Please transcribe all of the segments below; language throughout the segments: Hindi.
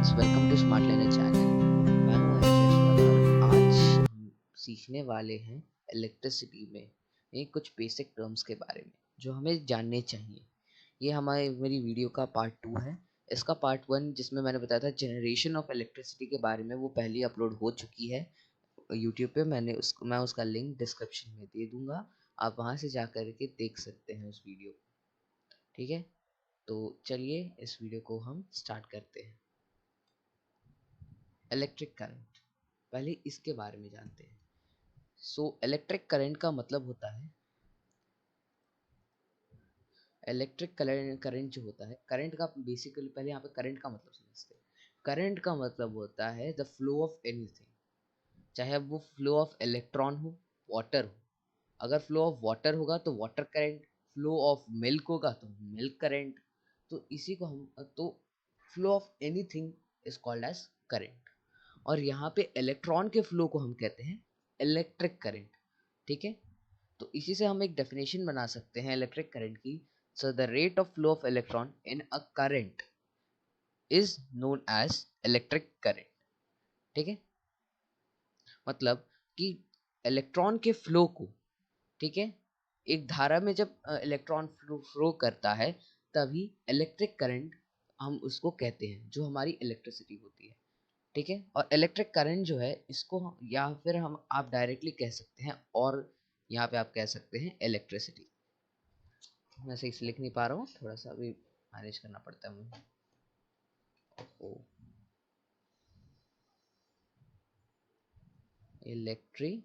Friends, welcome to smart learner channel. मैं हूं एच और आज हम सीखने वाले हैं इलेक्ट्रिसिटी में कुछ बेसिक टर्म्स के बारे में जो हमें जानने चाहिए। ये हमारे मेरी वीडियो का पार्ट 2 है। इसका पार्ट 1 जिसमें मैंने बताया था जनरेशन ऑफ इलेक्ट्रिसिटी के बारे में, वो पहले अपलोड हो चुकी है यूट्यूब पे। मैं उसका लिंक डिस्क्रिप्शन में दे दूंगा, आप वहां से जा कर के देख सकते हैं उस वीडियो। ठीक है, तो चलिए इस वीडियो को हम स्टार्ट करते हैं। इलेक्ट्रिक करंट, पहले इसके बारे में जानते हैं। इलेक्ट्रिक करंट का मतलब होता है, इलेक्ट्रिक करंट जो होता है, करंट का बेसिकली पहले यहाँ पे करंट का मतलब समझते हैं। करंट का मतलब होता है द फ्लो ऑफ एनीथिंग, चाहे अब वो फ्लो ऑफ इलेक्ट्रॉन हो, वाटर हो। अगर फ्लो ऑफ वाटर होगा तो water current, flow of milk होगा तो मिल्क करंट। तो इसी को हम तो flow of anything is called as current. और यहाँ पे इलेक्ट्रॉन के फ्लो को हम कहते हैं इलेक्ट्रिक करंट। ठीक है, तो इसी से हम एक डेफिनेशन बना सकते हैं इलेक्ट्रिक करंट की। So the rate of flow of electron in a current is known as electric current. ठीक है, मतलब कि इलेक्ट्रॉन के फ्लो को, ठीक है, एक धारा में जब इलेक्ट्रॉन फ्लो करता है तभी इलेक्ट्रिक करंट हम उसको कहते हैं, जो हमारी इलेक्ट्रिसिटी होती है। ठीक है, और इलेक्ट्रिक करंट जो है इसको या फिर हम आप डायरेक्टली कह सकते हैं, और यहाँ पे आप कह सकते हैं इलेक्ट्रिसिटी। मैं सही से लिख नहीं पा रहा हूँ, थोड़ा सा अभी मैनेज करना पड़ता है मुझे। Electricity,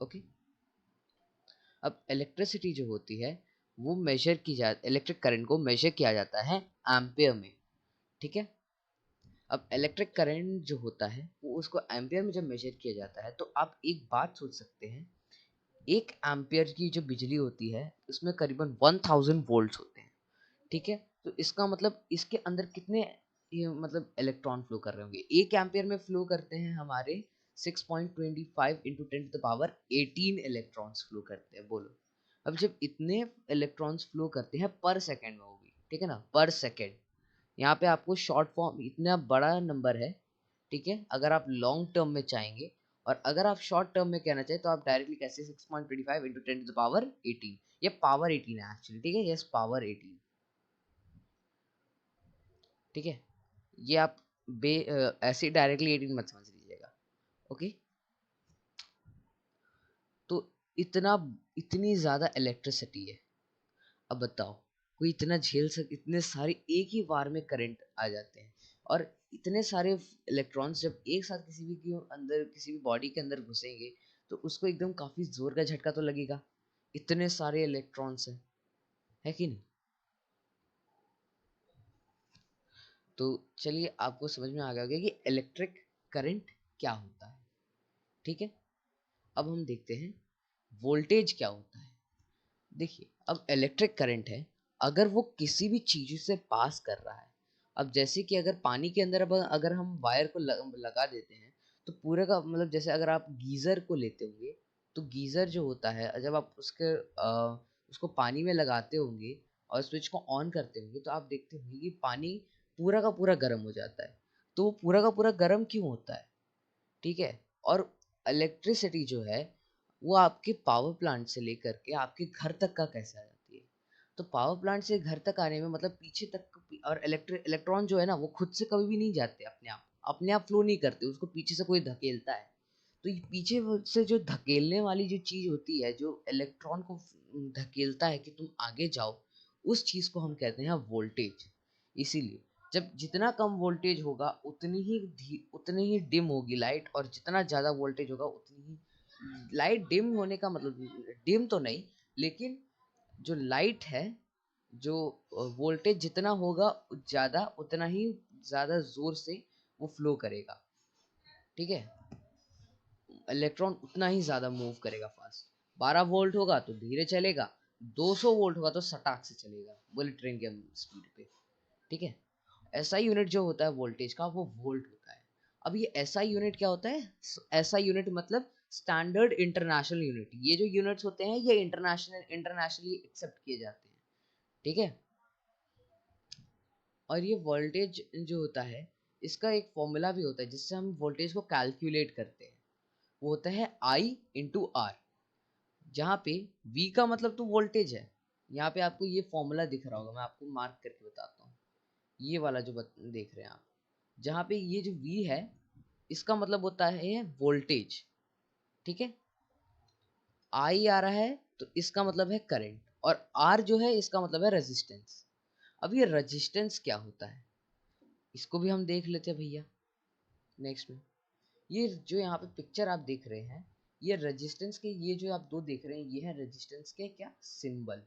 okay. अब इलेक्ट्रिसिटी जो होती है वो मेजर की जा इलेक्ट्रिक करंट को मेजर किया जाता है एम्पियर में। ठीक है, अब इलेक्ट्रिक करंट जो होता है वो उसको एम्पियर में जब मेजर किया जाता है तो आप एक बात सोच सकते हैं, एक एम्पियर की जो बिजली होती है उसमें करीबन 1000 वोल्ट्स होते हैं। ठीक है, तो इसका मतलब इसके अंदर कितने ये मतलब इलेक्ट्रॉन फ्लो कर रहे होंगे। एक एम्पियर में फ्लो करते हैं हमारे 6.25 into 10 to the power 18 electrons flow करते हैं। बोलो, अब जब इतने इलेक्ट्रॉन्स फ्लो करते हैं पर सेकेंड में होगी, ठीक है ना, पर सेकेंड। यहाँ पे आपको शॉर्ट फॉर्म, इतना बड़ा नंबर है। ठीक है, अगर आप लॉन्ग टर्म में चाहेंगे और अगर आप शॉर्ट टर्म में कहना चाहें तो आप डायरेक्टली कैसे 6.25 इंटू 10 टू द पावर 18, ये पावर 18 है एक्चुअली। ठीक है, यस, पावर 18। ठीक है, ये आप ऐसे डायरेक्टली 18 मत समझ लीजिएगा। ओके, तो इतना इतनी ज्यादा इलेक्ट्रिसिटी है। अब बताओ, कोई इतना झेल इतने सारे एक ही बार में करंट आ जाते हैं, और इतने सारे इलेक्ट्रॉन्स जब एक साथ किसी भी के अंदर, किसी भी बॉडी के अंदर घुसेंगे तो उसको एकदम काफी जोर का झटका तो लगेगा। इतने सारे इलेक्ट्रॉन्स हैं, है कि नहीं। तो चलिए आपको समझ में आ गया होगा कि इलेक्ट्रिक करंट क्या होता है। ठीक है, अब हम देखते हैं वोल्टेज क्या होता है। देखिए, अब इलेक्ट्रिक करंट है, अगर वो किसी भी चीज से पास कर रहा है। अब जैसे कि अगर पानी के अंदर अब अगर हम वायर को लगा देते हैं तो पूरे का मतलब, जैसे अगर आप गीजर को लेते होंगे तो गीजर जो होता है जब आप उसको पानी में लगाते होंगे और स्विच को ऑन करते होंगे तो आप देखते होंगे कि पानी पूरा का पूरा गर्म हो जाता है। तो वो पूरा का पूरा गर्म क्यों होता है? ठीक है, और इलेक्ट्रिसिटी जो है वो आपके पावर प्लांट से लेकर के आपके घर तक का कैसे आ जाती है। तो पावर प्लांट से घर तक आने में मतलब पीछे तक, और इलेक्ट्रॉन जो है ना वो खुद से कभी भी नहीं जाते, अपने आप फ्लो नहीं करते, उसको पीछे से कोई धकेलता है। तो ये पीछे से जो धकेलने वाली जो चीज होती है, जो इलेक्ट्रॉन को धकेलता है कि तुम आगे जाओ, उस चीज को हम कहते हैं वोल्टेज। इसीलिए जब जितना कम वोल्टेज होगा उतनी ही डिम होगी लाइट, और जितना ज़्यादा वोल्टेज होगा उतनी ही लाइट डिम होने का मतलब, डिम तो नहीं, लेकिन जो लाइट है, जो वोल्टेज जितना होगा ज़्यादा, उतना ही ज़्यादा ज़ोर से वो फ्लो करेगा। ठीक है, इलेक्ट्रॉन उतना ही ज़्यादा मूव करेगा फास्ट। 12 वोल्ट होगा तो धीरे चलेगा, 200 वोल्ट होगा तो सटाक से चलेगा बुलेट ट्रेन के स्पीड पे। ठीक है, एसआई यूनिट जो होता है वोल्टेज का, वो वोल्ट होता है। अब ये एसआई यूनिट क्या होता है? एसआई यूनिट मतलब स्टैंडर्ड इंटरनेशनल यूनिट। ये जो यूनिट्स होते हैं ये इंटरनेशनली एक्सेप्ट किए जाते हैं, ठीक है। और ये वोल्टेज जो होता है इसका एक फॉर्मूला भी होता है जिससे हम वोल्टेज को कैलकुलेट करते हैं, वो होता है I इंटू आर, जहाँ पे V का मतलब तो वोल्टेज है। यहाँ पे आपको ये फॉर्मूला दिख रहा होगा, मैं आपको मार्क करके बताता हूँ, ये वाला जो देख रहे हैं आप, जहाँ पे ये जो V है इसका मतलब होता है वोल्टेज, ठीक है। I आ रहा है तो इसका मतलब है करंट, और R जो है इसका मतलब है रेजिस्टेंस। अब ये रेजिस्टेंस क्या होता है इसको भी हम देख लेते हैं भैया नेक्स्ट में। ये जो यहाँ पे पिक्चर आप देख रहे हैं ये रेजिस्टेंस के, ये जो आप दो देख रहे हैं ये है रेजिस्टेंस के क्या सिंबल,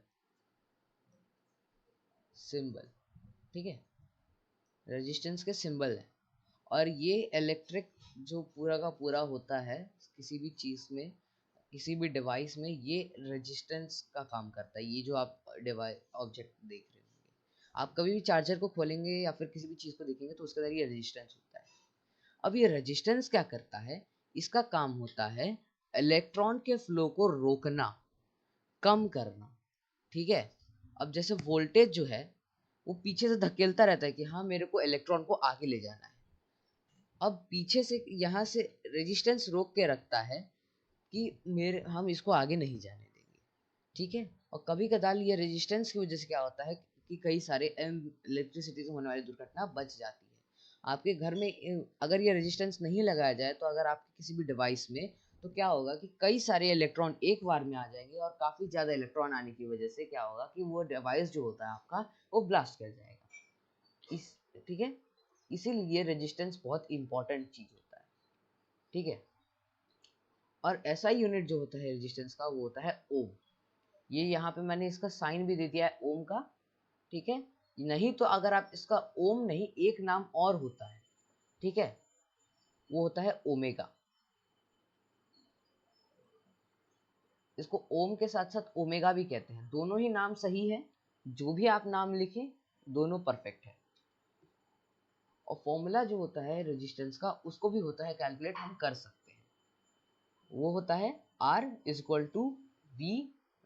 ठीक है, रेजिस्टेंस के सिंबल है। और ये इलेक्ट्रिक जो पूरा का पूरा होता है किसी भी चीज़ में, किसी भी डिवाइस में, ये रेजिस्टेंस का काम करता है। ये जो आप डिवाइस ऑब्जेक्ट देख रहे होंगे, आप कभी भी चार्जर को खोलेंगे या फिर किसी भी चीज़ को देखेंगे तो उसके अंदर ये रेजिस्टेंस होता है। अब ये रेजिस्टेंस क्या करता है, इसका काम होता है इलेक्ट्रॉन के फ्लो को रोकना, कम करना, ठीक है। अब जैसे वोल्टेज जो है वो पीछे से धकेलता रहता है कि हाँ मेरे को इलेक्ट्रॉन को आगे ले जाना है। अब पीछे से यहाँ से रेजिस्टेंस रोक के रखता है कि हम इसको आगे नहीं जाने देंगे, ठीक है। और कभी कदार ये रेजिस्टेंस की वजह से क्या होता है कि कई सारे इलेक्ट्रिसिटी से होने वाली दुर्घटना बच जाती है। आपके घर में अगर ये रेजिस्टेंस नहीं लगाया जाए तो अगर आपके किसी भी डिवाइस में, तो क्या होगा कि कई सारे इलेक्ट्रॉन एक बार में आ जाएंगे, और काफ़ी ज़्यादा इलेक्ट्रॉन आने की वजह से क्या होगा कि वो डिवाइस जो होता है आपका वो ब्लास्ट कर जाएगा। ठीक है, इसीलिए रेजिस्टेंस बहुत इंपॉर्टेंट चीज़ होता है, ठीक है। और ऐसा यूनिट जो होता है रेजिस्टेंस का वो होता है ओम। ये यहाँ पे मैंने इसका साइन भी दे दिया है ओम का, ठीक है। नहीं तो अगर आप इसका ओम नहीं, एक नाम और होता है, ठीक है, वो होता है ओमेगा। इसको ओम के साथ साथ ओमेगा भी कहते हैं, दोनों ही नाम सही है, जो भी आप नाम लिखें दोनों परफेक्ट है। और फॉर्मूला जो होता है रेजिस्टेंस का उसको भी होता है कैलकुलेट हम कर सकते हैं, वो होता है R is equal to V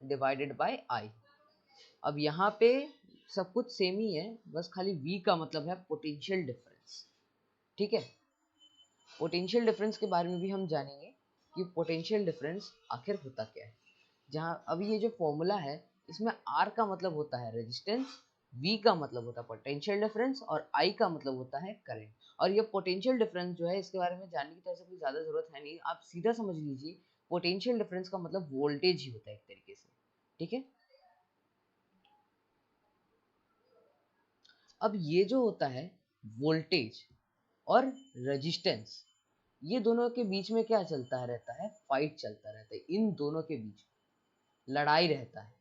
divided by I। अब यहाँ पे सब कुछ सेम ही है, बस खाली V का मतलब है पोटेंशियल डिफरेंस, ठीक है। पोटेंशियल डिफरेंस के बारे में भी हम जानेंगे कि पोटेंशियल डिफरेंस आखिर होता क्या है। जहाँ अभी ये जो फॉर्मूला है इसमें R का मतलब होता है रेजिस्टेंस, V का मतलब होता है पोटेंशियल डिफरेंस, और I का मतलब होता है करंट। और ये पोटेंशियल डिफरेंस जो है इसके बारे में जानने की तरह से कोई ज़्यादा ज़रूरत है नहीं, आप सीधा समझ लीजिए पोटेंशियल डिफरेंस का मतलब वोल्टेज ही होता है एक तरीके से, ठीक है। अब ये जो होता है वोल्टेज और रेजिस्टेंस, ये दोनों के बीच में क्या चलता रहता है, फाइट चलता रहता है, इन दोनों के बीच लड़ाई रहता है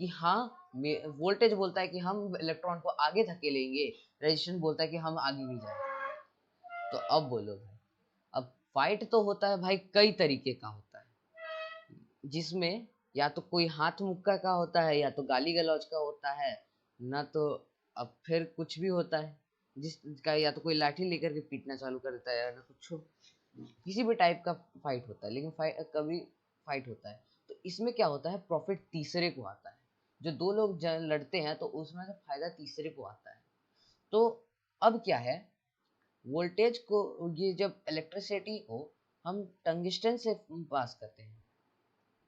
कि हाँ वोल्टेज बोलता है कि हम इलेक्ट्रॉन को आगे धकेलेंगे, रेजिस्टेंस बोलता है कि हम आगे नहीं जाएंगे। तो अब बोलो भाई, अब फाइट तो होता है भाई कई तरीके का होता है, जिसमें या तो कोई हाथ मुक्का का होता है या तो गाली गलौज का होता है ना, तो अब फिर कुछ भी होता है जिसका या तो कोई लाठी लेकर के पीटना चालू कर देता है या ना कुछ, किसी भी टाइप का फाइट होता है, लेकिन कभी फाइट होता है तो इसमें क्या होता है प्रॉफिट तीसरे को आता है। जो दो लोग लड़ते हैं तो उसमें से फायदा तीसरे को आता है। तो अब क्या है, वोल्टेज को ये जब इलेक्ट्रिसिटी को हम टंगस्टन से पास करते हैं,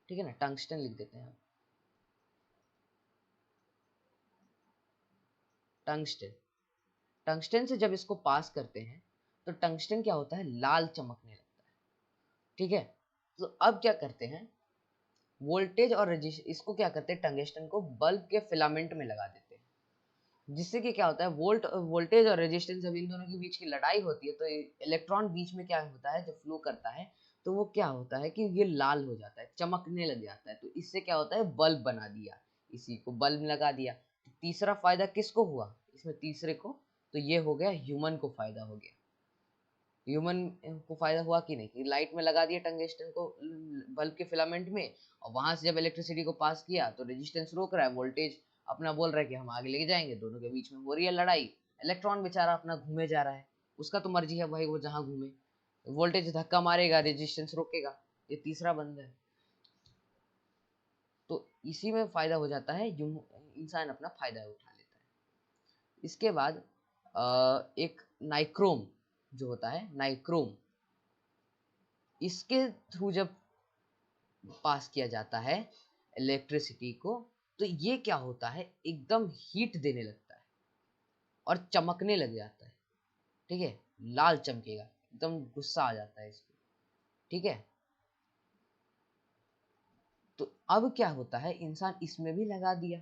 ठीक है ना, टंगस्टन लिख देते हैं, टंगस्टन, टंगस्टन से जब इसको पास करते हैं तो टंगस्टन क्या होता है, लाल चमकने लगता है, ठीक है। तो अब क्या करते हैं, वोल्टेज और इसको क्या करते हैं, टंगस्टन को बल्ब के फिलामेंट में लगा देते हैं, जिससे कि क्या होता है वोल्टेज और रेजिस्टेंस जब इन दोनों के बीच की लड़ाई होती है तो इलेक्ट्रॉन बीच में क्या होता है जब फ्लो करता है तो वो क्या होता है कि ये लाल हो जाता है, चमकने लग जाता है, तो इससे क्या होता है बल्ब बना दिया, इसी को बल्ब लगा दिया। तो तीसरा फायदा किसको हुआ इसमें, तीसरे को, तो ये हो गया ह्यूमन को फायदा हो गया। ह्यूमन को फायदा हुआ कि नहीं, कि लाइट में लगा दिया टंगस्टन को बल्ब के फिलामेंट में, और वहां से जब इलेक्ट्रिसिटी को पास किया तो रेजिस्टेंस रोक रहा है, वोल्टेज अपना बोल रहा है कि हम आगे लेके जाएंगे, दोनों के बीच में हो रही है लड़ाई, इलेक्ट्रॉन बेचारा अपना घूमे जा रहा है, उसका तो मर्जी है भाई वो जहाँ घूमे, वोल्टेज धक्का मारेगा रेजिस्टेंस रोकेगा, ये तीसरा बंद है। तो इसी में फायदा हो जाता है, इंसान अपना फायदा उठा लेता है। इसके बाद एक नाइक्रोम जो होता है, नाइक्रोम, इसके थ्रू जब पास किया जाता है इलेक्ट्रिसिटी को, तो ये क्या होता है, एकदम हीट देने लगता है और चमकने लग जाता है। ठीक है, लाल चमकेगा, एकदम गुस्सा आ जाता है इसको। ठीक है, तो अब क्या होता है, इंसान इसमें भी लगा दिया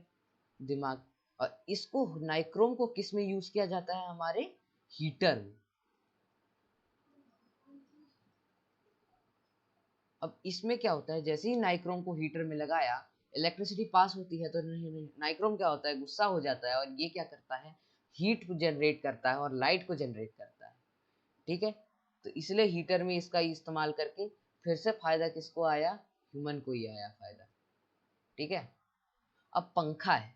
दिमाग, और इसको नाइक्रोम को किस में यूज किया जाता है, हमारे हीटर में। अब इसमें क्या होता है, जैसे ही नाइक्रोम को हीटर में लगाया, इलेक्ट्रिसिटी पास होती है, तो नहीं, नाइक्रोम क्या होता है, गुस्सा हो जाता है, और ये क्या करता है, हीट को जनरेट करता है और लाइट को जनरेट करता है। ठीक है, तो इसलिए हीटर में इसका इस्तेमाल करके फिर से फायदा किसको आया, ह्यूमन को ही आया फायदा। ठीक है, अब पंखा है,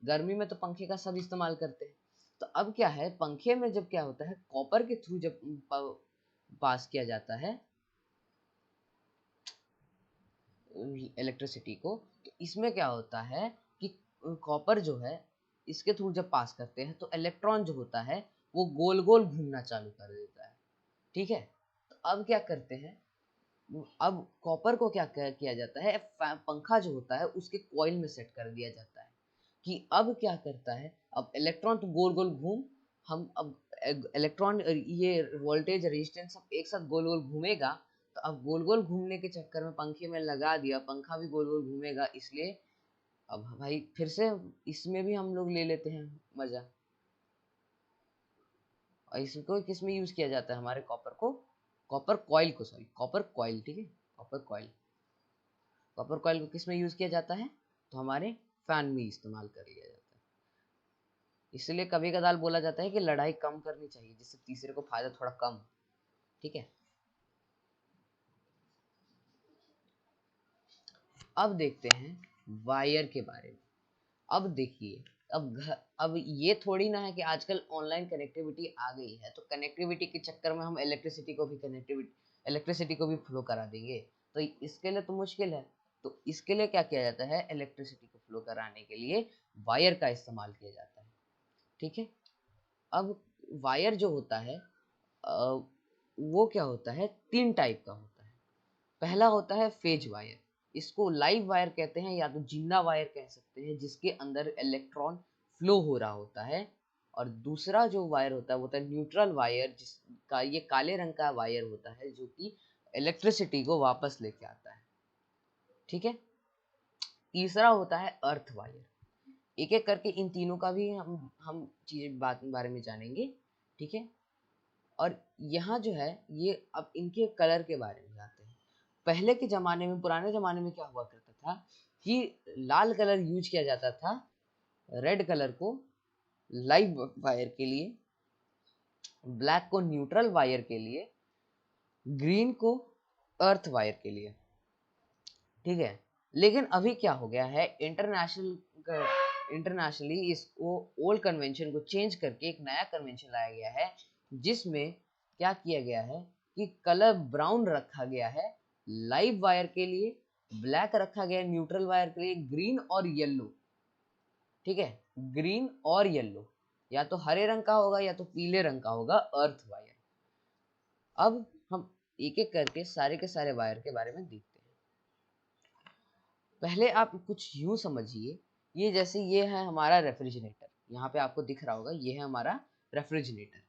गर्मी में तो पंखे का सब इस्तेमाल करते हैं। तो अब क्या है, पंखे में जब क्या होता है, कॉपर के थ्रू जब पास किया जाता है इलेक्ट्रिसिटी को, तो इसमें क्या होता है कि कॉपर जो है, इसके थ्रू जब पास करते हैं तो इलेक्ट्रॉन जो होता है वो गोल गोल घूमना चालू कर देता है। ठीक है, तो अब क्या करते हैं, अब कॉपर को क्या किया जाता है, पंखा जो होता है उसके कॉइल में सेट कर दिया जाता है कि अब क्या करता है, अब इलेक्ट्रॉन तो गोल गोल घूम, हम अब इलेक्ट्रॉन, ये वोल्टेज रेजिस्टेंस सब एक साथ गोल गोल घूमेगा, तो अब गोल गोल घूमने के चक्कर में पंखे में लगा दिया, पंखा भी गोल गोल घूमेगा, इसलिए अब भाई फिर से इसमें भी हम लोग ले लेते हैं मजा। और इसको किस में यूज किया जाता है, हमारे कॉपर को, कॉपर कॉइल को, सॉरी कॉपर कॉइल, ठीक है, कॉपर कॉइल, कॉपर कॉइल को किस में यूज किया जाता है, तो हमारे फैन में इस्तेमाल कर लिया जाता है। इसलिए कभी कदार बोला जाता है कि लड़ाई कम करनी चाहिए, जिससे तीसरे को फायदा थोड़ा कम। ठीक है, अब देखते हैं वायर के बारे में। अब देखिए, अब ये थोड़ी ना है कि आजकल ऑनलाइन कनेक्टिविटी आ गई है, तो कनेक्टिविटी के चक्कर में हम इलेक्ट्रिसिटी को भी फ्लो करा देंगे, तो इसके लिए तो मुश्किल है। तो इसके लिए क्या किया जाता है, इलेक्ट्रिसिटी को फ्लो कराने के लिए वायर का इस्तेमाल किया जाता है। ठीक है, अब वायर जो होता है वो क्या होता है, तीन टाइप का होता है। पहला होता है फेज वायर, इसको लाइव वायर कहते हैं या तो जिंदा वायर कह सकते हैं, जिसके अंदर इलेक्ट्रॉन फ्लो हो रहा होता है। और दूसरा जो वायर होता है वो होता है न्यूट्रल वायर, जिसका ये काले रंग का वायर होता है, जो कि इलेक्ट्रिसिटी को वापस लेके आता है। ठीक है, तीसरा होता है अर्थ वायर। एक एक करके इन तीनों का भी हम चीज बारे में जानेंगे। ठीक है, और यहाँ जो है, ये अब इनके कलर के बारे में आते हैं। पहले के ज़माने में, पुराने ज़माने में क्या हुआ करता था कि लाल कलर यूज किया जाता था, रेड कलर को लाइव वायर के लिए, ब्लैक को न्यूट्रल वायर के लिए, ग्रीन को अर्थ वायर के लिए। ठीक है, लेकिन अभी क्या हो गया है, इंटरनेशनली इसको ओल्ड कन्वेंशन को चेंज करके एक नया कन्वेंशन लाया गया है, जिसमें क्या किया गया है कि कलर ब्राउन रखा गया है लाइव वायर के लिए, ब्लैक रखा गया है न्यूट्रल वायर के लिए, ग्रीन और येलो। ठीक है, ग्रीन और येलो, या तो हरे रंग का होगा या तो पीले रंग का होगा अर्थ वायर। अब हम एक एक करके सारे के सारे वायर के बारे में देखते हैं। पहले आप कुछ यूं समझिए, ये जैसे ये है हमारा रेफ्रिजरेटर, यहाँ पे आपको दिख रहा होगा, ये है हमारा रेफ्रिजरेटर।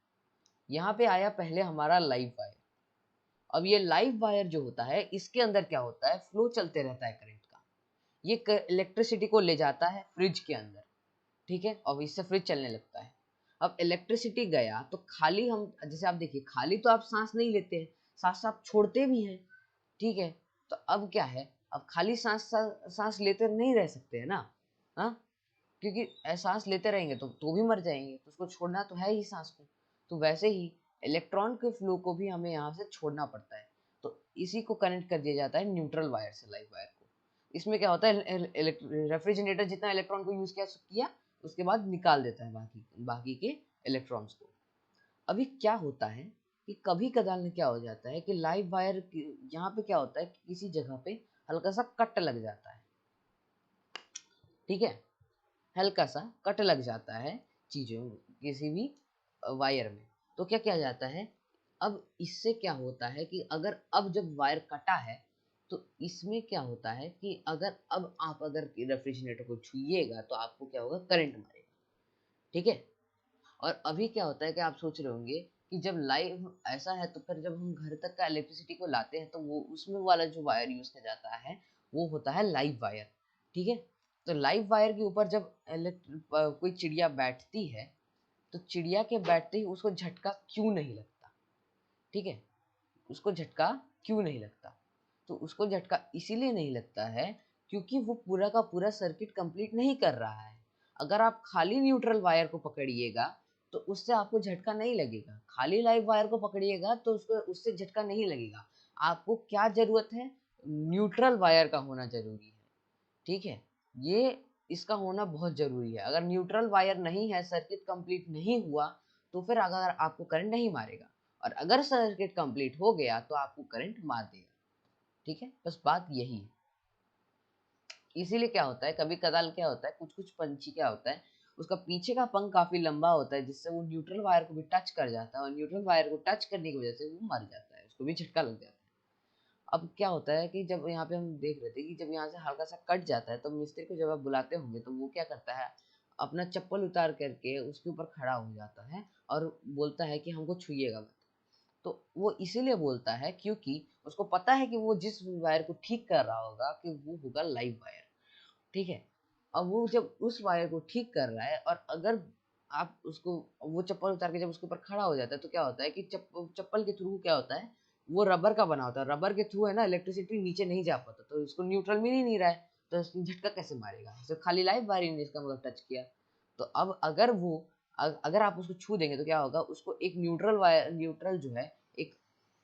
यहाँ पे आया पहले हमारा लाइव वायर। अब ये लाइव वायर जो होता है, इसके अंदर क्या होता है, फ्लो चलते रहता है करंट का, ये इलेक्ट्रिसिटी को ले जाता है फ्रिज के अंदर। ठीक है, और इससे फ्रिज चलने लगता है। अब इलेक्ट्रिसिटी गया तो खाली हम, जैसे आप देखिए, खाली तो आप सांस नहीं लेते हैं, साथ साथ छोड़ते भी हैं। ठीक है, तो अब क्या है, अब खाली सांस लेते नहीं रह सकते हैं ना, हाँ, क्योंकि एहसास लेते रहेंगे तो भी मर जाएंगे, तो उसको छोड़ना तो है ही सांस को। तो वैसे ही इलेक्ट्रॉन के फ्लो को भी हमें यहाँ से छोड़ना पड़ता है, तो इसी को कनेक्ट कर दिया जाता है न्यूट्रल वायर से लाइव वायर को। इसमें क्या होता है, रेफ्रिजरेटर जितना इलेक्ट्रॉन को यूज किया उसके बाद निकाल देता है बाकी बाकी के इलेक्ट्रॉन्स को। अभी क्या होता है कि कभी कदार में क्या हो जाता है कि लाइव वायर यहाँ पे क्या होता है कि किसी जगह पे हल्का सा कट लग जाता है, ठीक है, हल्का सा कट लग जाता है चीजों किसी भी वायर में। तो क्या किया जाता है, अब इससे क्या होता है कि अगर अब जब वायर कटा है तो इसमें क्या होता है कि अगर अब आप अगर रेफ्रिजरेटर को छुइएगा तो आपको क्या होगा, करंट मारेगा, ठीक है। और अभी क्या होता है कि आप सोच रहे होंगे कि जब लाइव ऐसा है तो फिर जब हम घर तक का इलेक्ट्रिसिटी को लाते हैं तो वो उसमें वाला जो वायर यूज किया जाता है वो होता है लाइव वायर, ठीक है। तो लाइव वायर के ऊपर जब कोई चिड़िया बैठती है तो चिड़िया के बैठते ही उसको झटका क्यों नहीं लगता, ठीक है, उसको झटका क्यों नहीं लगता, तो उसको झटका इसीलिए नहीं लगता है क्योंकि वो पूरा का पूरा सर्किट कंप्लीट नहीं कर रहा है। अगर आप खाली न्यूट्रल वायर को पकड़िएगा तो उससे आपको झटका नहीं लगेगा, खाली लाइव वायर को पकड़िएगा तो उसको उससे झटका नहीं लगेगा। आपको क्या जरूरत है, न्यूट्रल वायर का होना जरूरी है, ठीक है। ये इसका होना बहुत जरूरी है। अगर न्यूट्रल वायर नहीं है, सर्किट कंप्लीट नहीं हुआ तो फिर अगर आपको करंट नहीं मारेगा, और अगर सर्किट कंप्लीट हो गया तो आपको करंट मार देगा, ठीक है। बस बात यही है। इसीलिए क्या होता है, कभी कदाल क्या होता है, कुछ कुछ पंछी क्या होता है, उसका पीछे का पंख काफी लंबा होता है जिससे वो न्यूट्रल वायर को भी टच कर जाता है, और न्यूट्रल वायर को टच करने की वजह से वो मर जाता है, उसको भी झटका लग जाता है। अब क्या होता है कि जब यहाँ पे हम देख रहे थे कि जब यहाँ से हल्का सा कट जाता है तो मिस्त्री को जब आप बुलाते होंगे तो वो क्या करता है, अपना चप्पल उतार करके उसके ऊपर खड़ा हो जाता है और बोलता है कि हमको छुइएगा मत। तो वो इसीलिए बोलता है क्योंकि उसको पता है कि वो जिस वायर को ठीक कर रहा होगा कि वो होगा लाइव वायर, ठीक है। अब वो जब उस वायर को ठीक कर रहा है और अगर आप उसको, वो चप्पल उतार के जब उसके ऊपर खड़ा हो जाता है तो क्या होता है कि चप्पल के थ्रू क्या होता है, वो रबर का बना होता है, रबर के थ्रू है ना इलेक्ट्रिसिटी नीचे नहीं जा पाता, तो इसको न्यूट्रल मिल ही नहीं रहा है, तो झटका कैसे मारेगा, सिर्फ खाली लाइव वायर ने इसका मतलब टच किया। तो अब अगर वो अगर आप उसको छू देंगे तो क्या होगा, उसको एक न्यूट्रल वायर, न्यूट्रल जो है एक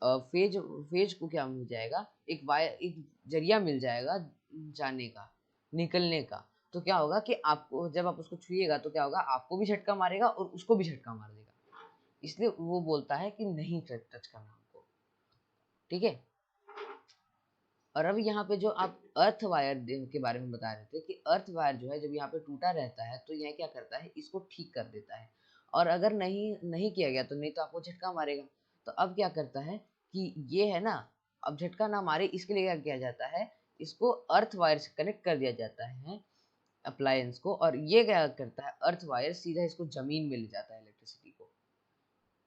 फेज, फेज को क्या मिल जाएगा, एक वायर, एक जरिया मिल जाएगा जाने का, निकलने का। तो क्या होगा कि आपको जब आप उसको छुइएगा तो क्या होगा, आपको भी झटका मारेगा और उसको भी झटका मार देगा। इसलिए वो बोलता है कि नहीं टच करना हमको, ठीक है। और अब यहाँ पे जो आप अर्थ वायर के बारे में बता रहे थे कि अर्थ वायर जो है जब यहाँ पे टूटा रहता है तो यह क्या करता है, इसको ठीक कर देता है, और अगर नहीं नहीं किया गया तो नहीं तो आपको झटका मारेगा। तो अब क्या करता है कि ये है ना, अब झटका ना मारे इसके लिए क्या किया जाता है, इसको अर्थ वायर से कनेक्ट कर दिया जाता है अप्लायंस को, और ये क्या करता है, अर्थ वायर सीधा इसको जमीन में ले जाता है इलेक्ट्रिसिटी को।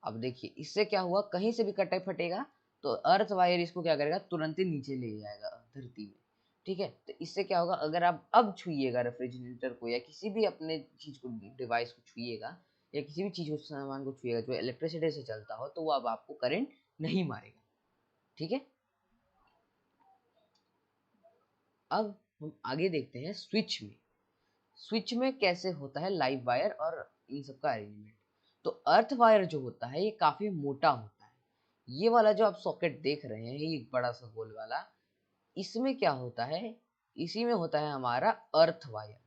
अब देखिए इससे क्या हुआ, कहीं से भी कटे फटेगा तो अर्थ वायर इसको क्या करेगा, तुरंत ही नीचे ले जाएगा धरती में, ठीक है। तो इससे क्या होगा, अगर आप अब छुइएगा रेफ्रिजरेटर को या किसी भी अपने चीज को, डिवाइस को छुइएगा या किसी भी चीज को, सामान को छुइएगा जो इलेक्ट्रिसिटी से चलता हो, तो वो अब आपको करंट नहीं मारेगा, ठीक है। अब हम आगे देखते हैं स्विच में। स्विच में कैसे होता है लाइव वायर और इन सब का अरेंजमेंट। तो अर्थ वायर जो होता है ये काफी मोटा होता है, ये वाला जो आप सॉकेट देख रहे हैं ये बड़ा सा गोल वाला, इसमें क्या होता है, इसी में होता है हमारा अर्थ वायर,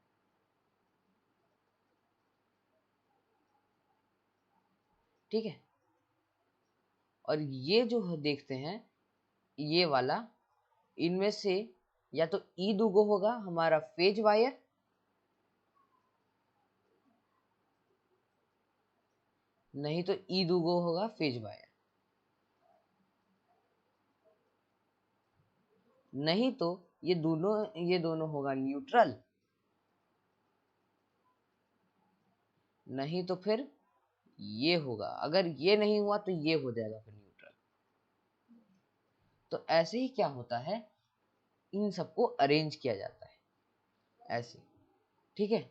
ठीक है। और ये जो देखते हैं ये वाला, इनमें से या तो ई दुगो होगा हमारा फेज वायर, नहीं तो ई दुगो होगा फेज वायर, नहीं तो ये दोनों होगा न्यूट्रल, नहीं तो फिर ये होगा, अगर ये नहीं हुआ तो ये हो जाएगा फिर न्यूट्रल। तो ऐसे ही क्या होता है, इन सबको अरेंज किया जाता है ऐसे, ठीक है।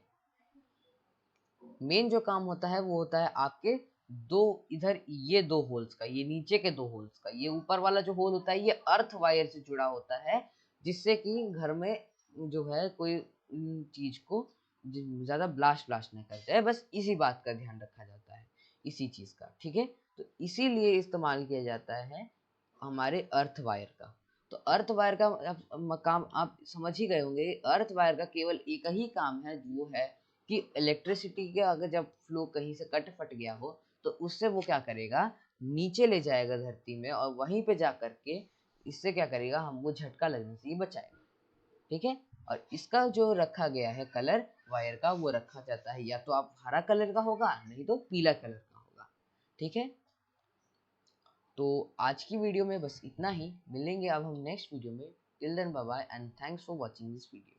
मेन जो काम होता है वो होता है आपके दो, इधर ये दो होल्स का, ये नीचे के दो होल्स का, ये ऊपर वाला जो होल होता है ये अर्थ वायर से जुड़ा होता है, जिससे कि घर में जो है कोई चीज को ज्यादा ब्लास्ट ब्लास्ट नहीं करते हैं, बस इसी बात का ध्यान रखा जाता है, इसी चीज का, ठीक है। तो इसीलिए इस्तेमाल किया जाता है हमारे अर्थ वायर का। तो अर्थ वायर का काम आप समझ ही गए होंगे, अर्थ वायर का केवल एक ही काम है, वो है कि इलेक्ट्रिसिटी का अगर जब फ्लो कहीं से कट फट गया हो तो उससे वो क्या करेगा, नीचे ले जाएगा धरती में और वहीं पे जा करके इससे क्या करेगा, हमको झटका लगने से ही बचाएगा। ठीक है, और इसका जो रखा गया है कलर वायर का, वो रखा जाता है या तो आप हरा कलर का होगा, नहीं तो पीला कलर का होगा। ठीक है, तो आज की वीडियो में बस इतना ही। मिलेंगे अब हम नेक्स्ट वीडियो में। Till then bye bye and thanks for watching this video.